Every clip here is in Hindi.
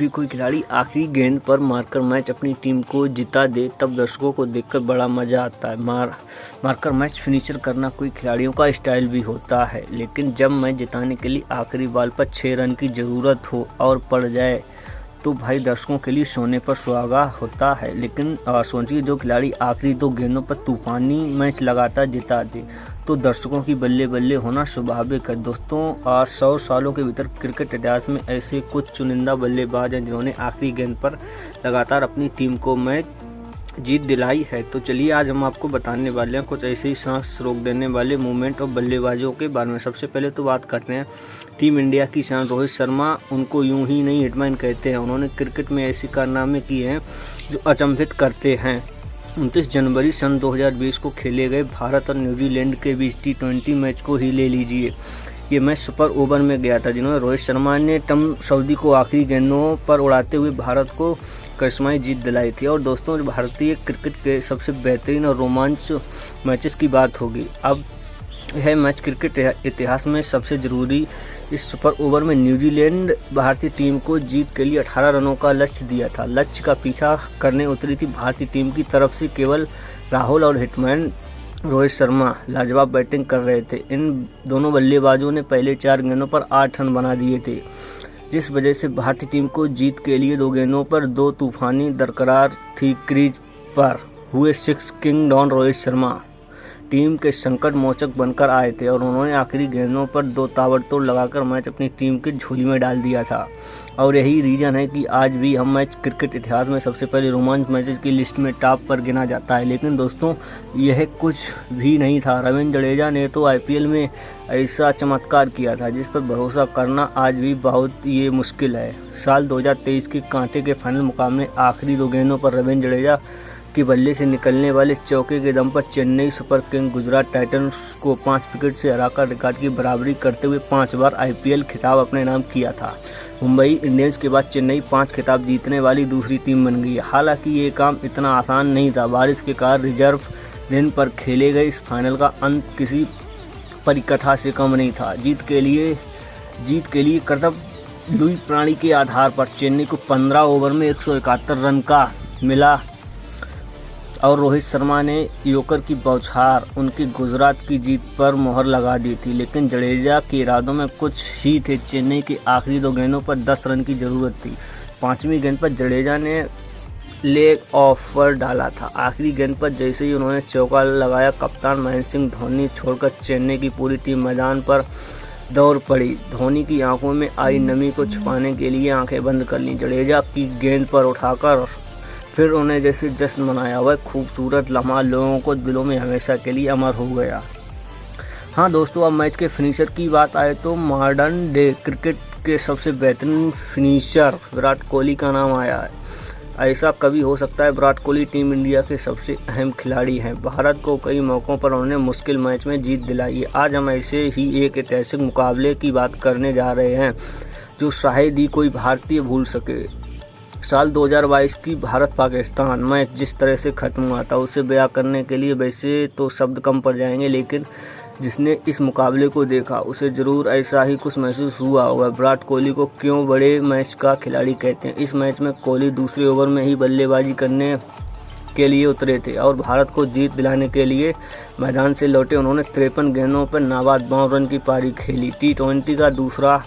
भी कोई खिलाड़ी आखिरी गेंद पर मारकर मैच अपनी टीम को जिता दे तब दर्शकों को देखकर बड़ा मज़ा आता है। मारकर मैच फिनिशर करना कोई खिलाड़ियों का स्टाइल भी होता है, लेकिन जब मैच जिताने के लिए आखिरी बॉल पर 6 रन की ज़रूरत हो और पड़ जाए तो भाई दर्शकों के लिए सोने पर सुहागा होता है। लेकिन सोचिए, जो खिलाड़ी आखिरी 2 गेंदों पर तूफानी मैच लगातार जिता दे तो दर्शकों की बल्ले बल्ले होना स्वाभाविक है। दोस्तों, 100 सालों के भीतर क्रिकेट इतिहास में ऐसे कुछ चुनिंदा बल्लेबाज हैं जिन्होंने आखिरी गेंद पर लगातार अपनी टीम को मैच जीत दिलाई है। तो चलिए आज हम आपको बताने वाले हैं कुछ ऐसे ही सांस रोक देने वाले मूवमेंट और बल्लेबाजों के बारे में। सबसे पहले तो बात करते हैं टीम इंडिया की शान रोहित शर्मा। उनको यूं ही नहीं हिटमैन कहते हैं, उन्होंने क्रिकेट में ऐसे कारनामे किए हैं जो अचंभित करते हैं। 29 जनवरी सन 2020 को खेले गए भारत और न्यूजीलैंड के बीच T20 मैच को ही ले लीजिए। ये मैच सुपर ओवर में गया था, जिन्होंने रोहित शर्मा ने टॉम सऊदी को आखिरी गेंदों पर उड़ाते हुए भारत को करिश्माई जीत दिलाई थी। और दोस्तों, भारतीय क्रिकेट के सबसे बेहतरीन और रोमांच मैचेस की बात होगी। अब यह मैच क्रिकेट इतिहास में सबसे ज़रूरी। इस सुपर ओवर में न्यूजीलैंड भारतीय टीम को जीत के लिए 18 रनों का लक्ष्य दिया था। लक्ष्य का पीछा करने उतरी थी भारतीय टीम की तरफ से केवल राहुल और हिटमैन रोहित शर्मा लाजवाब बैटिंग कर रहे थे। इन दोनों बल्लेबाजों ने पहले 4 गेंदों पर 8 रन बना दिए थे, जिस वजह से भारतीय टीम को जीत के लिए 2 गेंदों पर 2 तूफानी दरकार थी। क्रीज पर हुए 6 king don Rohit Sharma team के संकट मोचक बनकर आए थे और उन्होंने आखिरी गेंदों पर 2 ताबड़तोड़ लगाकर मैच अपनी टीम की झोली में डाल दिया था। और यही रीज़न है कि आज भी हम मैच क्रिकेट इतिहास में सबसे पहले रोमांच मैचेस की लिस्ट में टॉप पर गिना जाता है। लेकिन दोस्तों, यह कुछ भी नहीं था। रविंद्र जडेजा ने तो IPL में ऐसा चमत्कार किया था जिस पर भरोसा करना आज भी बहुत ये मुश्किल है। साल 2023 के कांटे के फाइनल मुकाबले आखिरी 2 गेंदों पर रविंद्र जडेजा की बल्ले से निकलने वाले चौके के दम पर Chennai super king Gujarat Titans को 5 विकेट से हराकर रिकॉर्ड की बराबरी करते हुए 5 बार IPL खिताब अपने नाम किया था। मुंबई इंडियंस के बाद चेन्नई 5 खिताब जीतने वाली दूसरी टीम बन गई। हालांकि ये काम इतना आसान नहीं था। बारिश के कारण रिजर्व दिन पर खेले गए इस फाइनल का अंत किसी परिकथा से कम नहीं था। जीत के लिए कर्तव्य लुई प्राणी के आधार पर चेन्नई को 15 ओवर में 171 रन का मिला और रोहित शर्मा ने यॉर्कर की बौछार उनकी गुजरात की जीत पर मोहर लगा दी थी। लेकिन जडेजा के इरादों में कुछ ही थे। चेन्नई के आखिरी 2 गेंदों पर 10 रन की ज़रूरत थी। 5वीं गेंद पर जडेजा ने लेग ऑफ पर डाला था। आखिरी गेंद पर जैसे ही उन्होंने चौका लगाया, कप्तान महेंद्र सिंह धोनी छोड़कर चेन्नई की पूरी टीम मैदान पर दौड़ पड़ी। धोनी की आंखों में आई नमी को छुपाने के लिए आंखें बंद कर लीं। जडेजा की गेंद पर उठाकर फिर उन्हें जैसे जश्न मनाया। वह खूबसूरत लम्हा लोगों को दिलों में हमेशा के लिए अमर हो गया। हाँ दोस्तों, अब मैच के फिनिशर की बात आए तो मॉडर्न डे क्रिकेट के सबसे बेहतरीन फिनिशर विराट कोहली का नाम आया है। ऐसा कभी हो सकता है। विराट कोहली टीम इंडिया के सबसे अहम खिलाड़ी हैं। भारत को कई मौक़ों पर उन्होंने मुश्किल मैच में जीत दिलाई है। आज हम ऐसे ही एक ऐतिहासिक मुकाबले की बात करने जा रहे हैं जो शायद ही कोई भारतीय भूल सके। साल 2022 की भारत पाकिस्तान मैच जिस तरह से ख़त्म हुआ था उसे बयां करने के लिए वैसे तो शब्द कम पड़ जाएंगे, लेकिन जिसने इस मुकाबले को देखा उसे ज़रूर ऐसा ही कुछ महसूस हुआ होगा। विराट कोहली को क्यों बड़े मैच का खिलाड़ी कहते हैं? इस मैच में कोहली दूसरे ओवर में ही बल्लेबाजी करने के लिए उतरे थे और भारत को जीत दिलाने के लिए मैदान से लौटे। उन्होंने 53 गेंदों पर नाबाद 52 रन की पारी खेली। T20 का दूसरा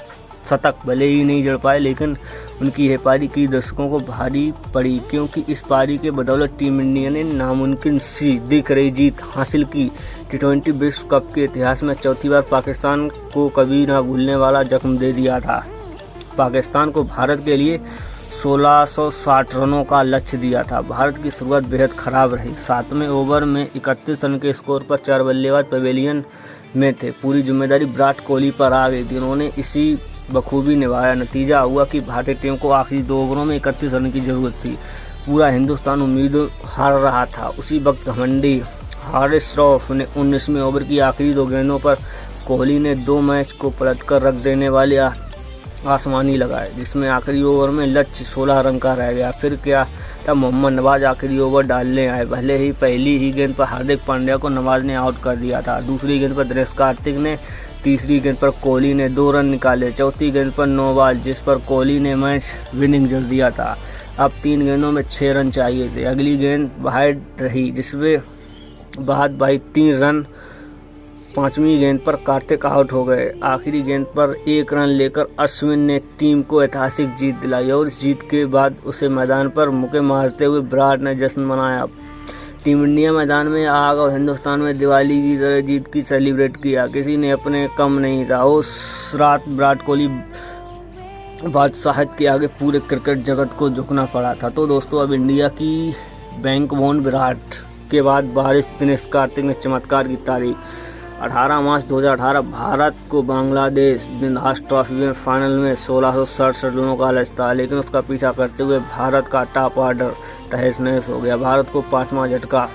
शतक भले ही नहीं जड़ पाए, लेकिन उनकी यह पारी की दर्शकों को भारी पड़ी, क्योंकि इस पारी के बदौलत टीम इंडिया ने नामुमकिन सी दिख रही जीत हासिल की। T20 विश्व कप के इतिहास में 4थी बार पाकिस्तान को कभी ना भूलने वाला जख्म दे दिया था। पाकिस्तान को भारत के लिए 1660 रनों का लक्ष्य दिया था। भारत की शुरुआत बेहद खराब रही। 7वें ओवर में 31 रन के स्कोर पर 4 बल्लेबाज पवेलियन में थे। पूरी जिम्मेदारी विराट कोहली पर आ गई थी। उन्होंने इसी बखूबी निभाया। नतीजा हुआ कि भारतीय टीम को आखिरी 2 ओवरों में 31 रन की ज़रूरत थी। पूरा हिंदुस्तान उम्मीद हार रहा था। उसी वक्त घमंडी हारिस रऊफ ने 19वें ओवर की आखिरी 2 गेंदों पर कोहली ने 2 मैच को पलटकर रख देने वाले आसमानी लगाए, जिसमें आखिरी ओवर में लक्ष्य 16 रन का रह गया। फिर क्या तब मोहम्मद नवाज आखिरी ओवर डालने आए। भले ही पहली ही गेंद पर हार्दिक पांड्या को नवाज ने आउट कर दिया था। दूसरी गेंद पर दिनेश कार्तिक ने तीसरी गेंद पर कोहली ने 2 रन निकाले। चौथी गेंद पर 9 बॉल जिस पर कोहली ने मैच विनिंग जड़ दिया था। अब 3 गेंदों में 6 रन चाहिए थे। अगली गेंद वाइड रही जिसमें बाद भाई 3 रन। 5वीं गेंद पर कार्तिक आउट हो गए। आखिरी गेंद पर 1 रन लेकर अश्विन ने टीम को ऐतिहासिक जीत दिलाई और इस जीत के बाद उसे मैदान पर मुक्के मारते हुए विराट ने जश्न मनाया। टीम इंडिया मैदान में आग और हिंदुस्तान में दिवाली की तरह जीत की सेलिब्रेट किया। किसी ने अपने कम नहीं था। उस रात विराट कोहली बादशाहत के आगे पूरे क्रिकेट जगत को झुकना पड़ा था। तो दोस्तों अब इंडिया की बैकबोन विराट के बाद बारिश दिनेश कार्तिक ने चमत्कार की तारीख। 18 मार्च 2018 भारत को बांग्लादेश निदास ट्रॉफी में फाइनल में 1667 रनों का लक्ष्य था, लेकिन उसका पीछा करते हुए भारत का टॉप ऑर्डर तहस नहस हो गया। भारत को 5वां झटका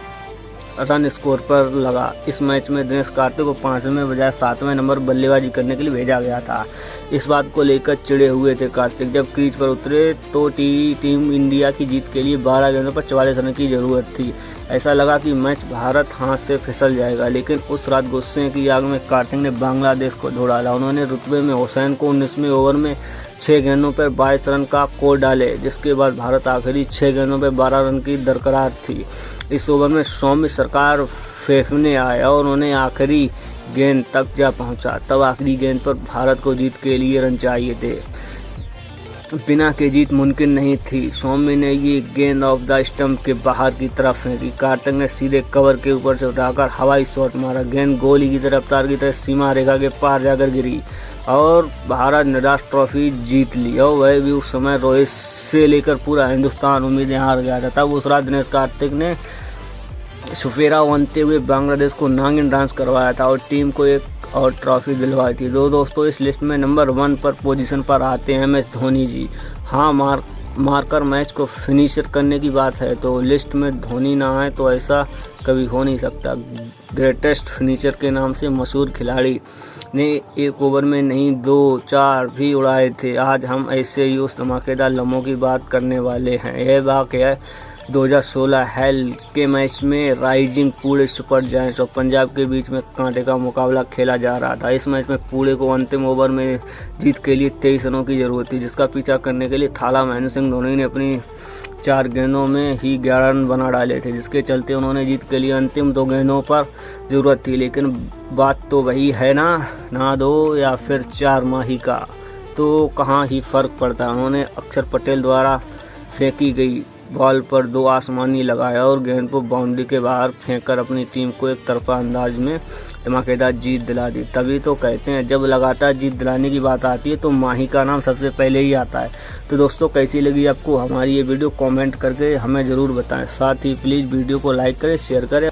रन स्कोर पर लगा। इस मैच में दिनेश कार्तिक को 5वें बजाय 7वें नंबर बल्लेबाजी करने के लिए भेजा गया था। इस बात को लेकर चिढ़े हुए थे कार्तिक। जब क्रीज पर उतरे तो टीम इंडिया की जीत के लिए 12 गेंदों पर 44 रन की जरूरत थी। ऐसा लगा कि मैच भारत हाथ से फिसल जाएगा, लेकिन उस रात गुस्से की आग में कार्तिक ने बांग्लादेश को धो डाला। उन्होंने रुतबे में हुसैन को 19वें ओवर में 6 गेंदों पर 22 रन का कोर डाले, जिसके बाद भारत आखिरी 6 गेंदों पर 12 रन की दरकरार थी। इस ओवर में सौम्य सरकार फेंकने आया और उन्हें आखिरी गेंद तक जा पहुंचा। तब आखिरी गेंद पर भारत को जीत के लिए रन चाहिए थे। बिना के जीत मुमकिन नहीं थी। सौम्य ने ये गेंद ऑफ द स्टंप के बाहर की तरफ फेंकी। कार्तिक ने सीधे कवर के ऊपर से उठाकर हवाई शॉट मारा। गेंद गोली की तरफ रफ्तार की तरह सीमा रेखा के पार जाकर गिरी और भारत निदास ट्रॉफी जीत ली। और वह भी उस समय रोहित से लेकर पूरा हिंदुस्तान उम्मीदें हार गया था। तब उस रात दिनेश कार्तिक ने सुफेरा बनते हुए बांग्लादेश को नागिन डांस करवाया था और टीम को एक और ट्रॉफी दिलवाई थी। दोस्तों इस लिस्ट में नंबर 1 पर पोजीशन पर आते हैं MS धोनी जी। हाँ, मारकर मैच को फिनिशर करने की बात है तो लिस्ट में धोनी ना आए तो ऐसा कभी हो नहीं सकता। ग्रेटेस्ट फिनिशर के नाम से मशहूर खिलाड़ी ने 1 ओवर में नहीं 2-4 भी उड़ाए थे। आज हम ऐसे ही उस धमाकेदार लम्हों की बात करने वाले हैं। यह वाक़या 2016 हेल के मैच में राइजिंग पुणे सुपर जायंट्स और पंजाब के बीच में कांटे का मुकाबला खेला जा रहा था। इस मैच में पुणे को अंतिम ओवर में जीत के लिए 23 रनों की जरूरत थी, जिसका पीछा करने के लिए थाला महेंद्र सिंह धोनी ने अपनी 4 गेंदों में ही 11 रन बना डाले थे, जिसके चलते उन्होंने जीत के लिए अंतिम 2 गेंदों पर ज़रूरत थी। लेकिन बात तो वही है ना 2 या फिर 4 माही का, तो कहाँ ही फ़र्क पड़ता। उन्होंने अक्षर पटेल द्वारा फेंकी गई बॉल पर 2 आसमानी लगाया और गेंद को बाउंड्री के बाहर फेंककर अपनी टीम को एक तरफा अंदाज में धमाकेदार जीत दिला दी। तभी तो कहते हैं जब लगातार जीत दिलाने की बात आती है तो माही का नाम सबसे पहले ही आता है। तो दोस्तों कैसी लगी आपको हमारी ये वीडियो कमेंट करके हमें ज़रूर बताएं। साथ ही प्लीज़ वीडियो को लाइक करें, शेयर करें।